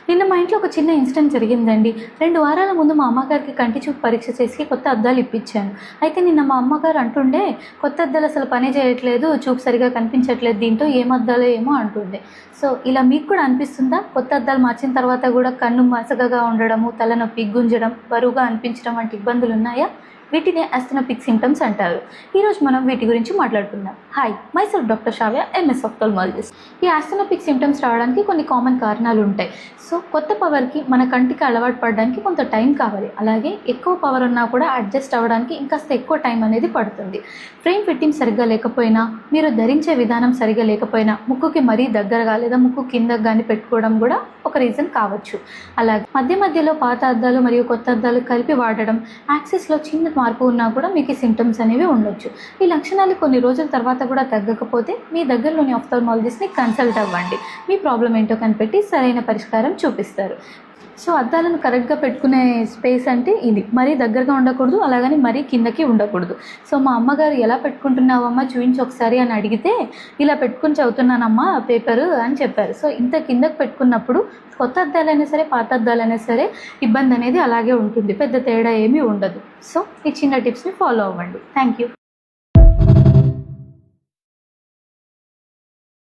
నిన్న మా ఇంట్లో ఒక చిన్న ఇన్సిడెంట్ జరిగిందండి. 2 వారాల ముందు మా అమ్మగారికి కంటి చూపు పరీక్ష చేసి కొత్త అద్దాలు ఇప్పించాను. అయితే నిన్న మా అమ్మగారు అంటుండే, "కొత్త అద్దాలు అసలు పనే చేయట్లేదు, చూపు సరిగ్గా కనిపించట్లేదు, దీంతో ఏం అద్దాలో ఏమో" అంటుండే. సో ఇలా మీకు కూడా అనిపిస్తుందా? కొత్త అద్దాలు మార్చిన తర్వాత కూడా కన్ను మసకగా ఉండడము, తలనొప్పి, గుంజడం, బరువుగా అనిపించడం వంటి ఇబ్బందులు ఉన్నాయా? వీటినే ఆస్థెనోపిక్ సింప్టమ్స్ అంటారు. ఈరోజు మనం వీటి గురించి మాట్లాడుకుందాం. హాయ్, మైసెల్ఫ్ డాక్టర్ శ్రావ్య, ఎంఎస్ ఆఫ్థాల్మాలజిస్ట్. ఈ ఆస్థెనోపిక్ సింప్టమ్స్ రావడానికి కొన్ని కామన్ కారణాలు ఉంటాయి. సో కొత్త పవర్కి మన కంటికి అలవాటు పడడానికి కొంత టైం కావాలి. అలాగే ఎక్కువ పవర్ ఉన్నా కూడా అడ్జస్ట్ అవ్వడానికి ఇంకాస్త ఎక్కువ టైం అనేది పడుతుంది. ఫ్రేమ్ ఫిట్టింగ్ సరిగ్గా లేకపోయినా, మీరు ధరించే విధానం సరిగ్గా లేకపోయినా, ముక్కుకి మరీ దగ్గరగా లేదా ముక్కు కిందకు కానీ పెట్టుకోవడం కూడా ఒక రీజన్ కావచ్చు. అలాగే మధ్యలో పాత అద్దాలు మరియు కొత్త అద్దాలు కలిపి వాడడం, యాక్సిస్లో చిన్న మార్పు ఉన్నా కూడా మీకు ఈ సింప్టమ్స్ అనేవి ఉండొచ్చు. ఈ లక్షణాలు కొన్ని రోజుల తర్వాత కూడా తగ్గకపోతే మీ దగ్గరలోని ఆఫ్థాల్మాలజిస్ట్ని కన్సల్ట్ అవ్వండి. మీ ప్రాబ్లం ఏంటో కనిపెట్టి సరైన పరిష్కారం చూపిస్తారు. సో అద్దాలను కరెక్ట్గా పెట్టుకునే స్పేస్ అంటే ఇది. మరీ దగ్గరగా ఉండకూడదు, అలాగని మరీ కిందకి ఉండకూడదు. సో మా అమ్మగారు, "ఎలా పెట్టుకుంటున్నావమ్మా చూపించి ఒకసారి" అని అడిగితే, "ఇలా పెట్టుకుని చదువుతున్నానమ్మా పేపరు" అని చెప్పారు. సో ఇంత కిందకు పెట్టుకున్నప్పుడు కొత్త అద్దాలైనా సరే, పాత అద్దాలైనా సరే ఇబ్బంది అనేది అలాగే ఉంటుంది. పెద్ద తేడా ఏమీ ఉండదు. సో ఈ చిన్న టిప్స్ని ఫాలో అవ్వండి. Thank you.